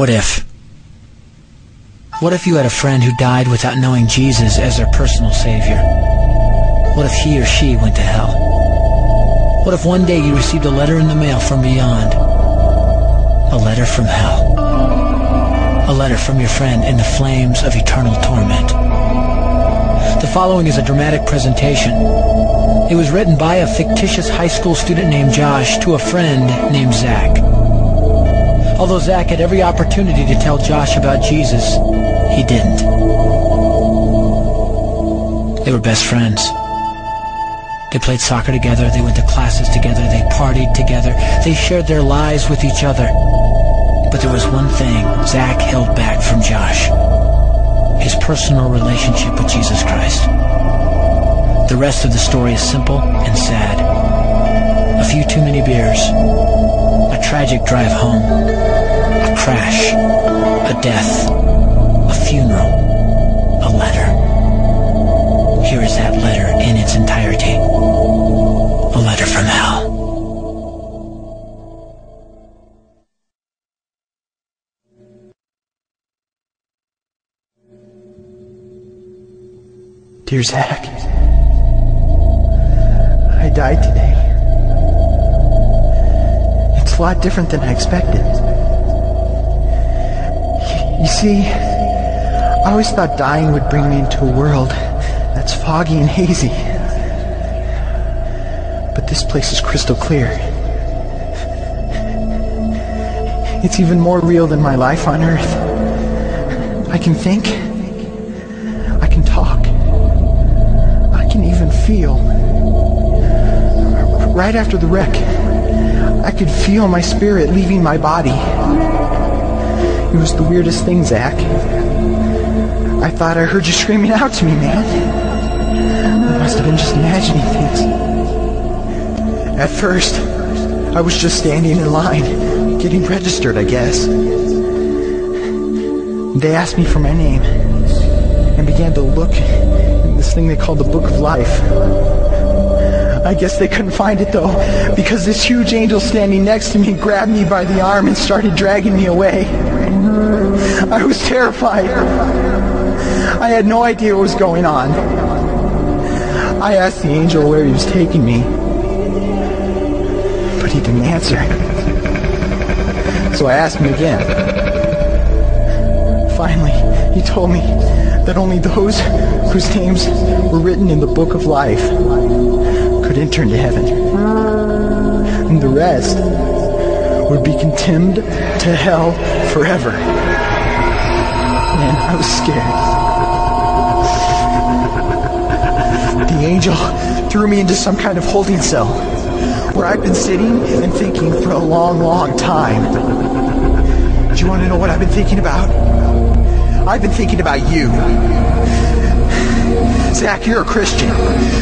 What if? What if you had a friend who died without knowing Jesus as their personal savior? What if he or she went to hell? What if one day you received a letter in the mail from beyond? A letter from hell. A letter from your friend in the flames of eternal torment. The following is a dramatic presentation. It was written by a fictitious high school student named Josh to a friend named Zach. Although Zach had every opportunity to tell Josh about Jesus, he didn't. They were best friends. They played soccer together, they went to classes together, they partied together, they shared their lives with each other. But there was one thing Zach held back from Josh: his personal relationship with Jesus Christ. The rest of the story is simple and sad. A few too many beers, a tragic drive home, a crash, a death, a funeral, a letter. Here is that letter in its entirety. A letter from hell. Dear Zach, I died today. It's a lot different than I expected. You see, I always thought dying would bring me into a world that's foggy and hazy. But this place is crystal clear. It's even more real than my life on Earth. I can think. I can talk. I can even feel. Right after the wreck, I could feel my spirit leaving my body. It was the weirdest thing, Zach. I thought I heard you screaming out to me, man. I must have been just imagining things. At first, I was just standing in line, getting registered, I guess. They asked me for my name and began to look in this thing they called the Book of Life. I guess they couldn't find it, though, because this huge angel standing next to me grabbed me by the arm and started dragging me away. I was terrified. I had no idea what was going on. I asked the angel where he was taking me, but he didn't answer. So I asked him again. Finally, he told me that only those whose names were written in the Book of Life could enter into heaven. And the rest would be condemned to hell forever. Man, I was scared. The angel threw me into some kind of holding cell where I've been sitting and thinking for a long, long time. Do you want to know what I've been thinking about? I've been thinking about you. Zach, you're a Christian.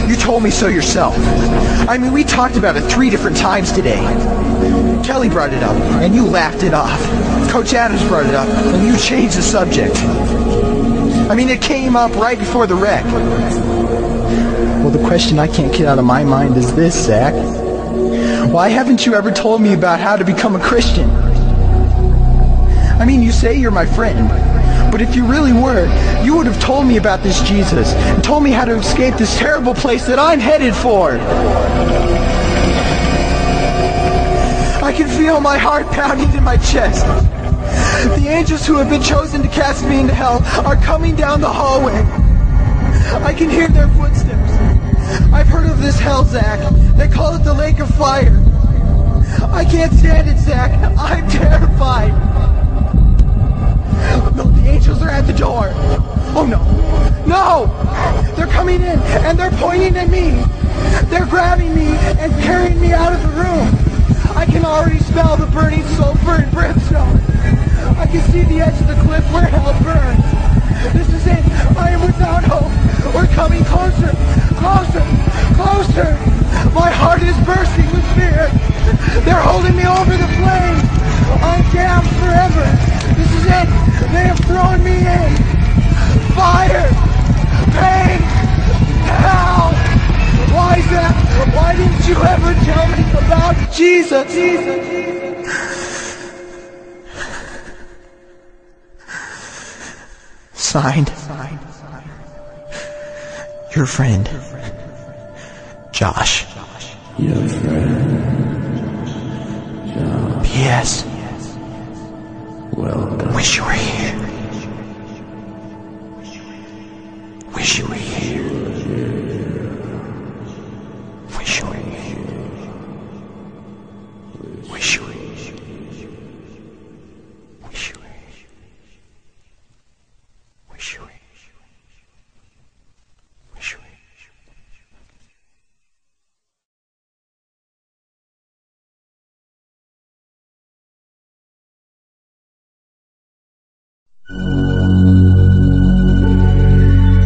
You told me so yourself. I mean, we talked about it 3 different times today. Kelly brought it up, and you laughed it off. Coach Adams brought it up, and you changed the subject. I mean, it came up right before the wreck. Well, the question I can't get out of my mind is this, Zach. Why haven't you ever told me about how to become a Christian? I mean, you say you're my friend, but if you really were, you would have told me about this Jesus and told me how to escape this terrible place that I'm headed for. I can feel my heart pounding in my chest. The angels who have been chosen to cast me into hell are coming down the hallway. I can hear their footsteps. I've heard of this hell, Zach. They call it the lake of fire. I can't stand it, Zach. I'm terrified. No, the angels are at the door. Oh no. No! They're coming in and they're pointing at me. They're grabbing me and carrying me out of the room. I can already smell the burning sulfur and brimstone. I can see the edge of the cliff where hell burns. This is it. I am without hope. We're coming closer. Closer. Closer. My heart is bursting with fear. They're holding me over the flames. I'm damned forever. This is it. They have thrown me in. Fire. Pain. Hell. Why, Zach? Why didn't you ever tell me about Jesus? Signed, your friend, Josh. Your friend, Josh. P.S. Welcome. Wish you were here. Wish you were here. Wish you were here. Wish you were here. Wish you were here. Wish you were here. Wish you were here.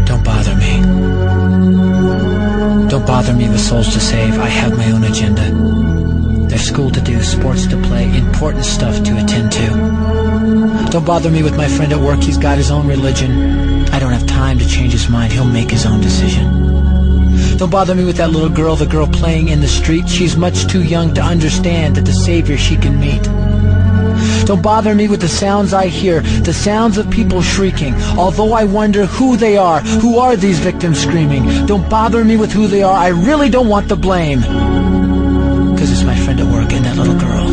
Don't bother me. Don't bother me with souls to save. I have my own agenda. There's school to do, sports to play, important stuff to attend to. Don't bother me with my friend at work. He's got his own religion. I don't have time to change his mind. He'll make his own decision. Don't bother me with that little girl, the girl playing in the street. She's much too young to understand that the Savior she can meet. Don't bother me with the sounds I hear, the sounds of people shrieking, although I wonder who they are. Who are these victims screaming? Don't bother me with who they are. I really don't want the blame. 'Cause it's my friend at work and that little girl.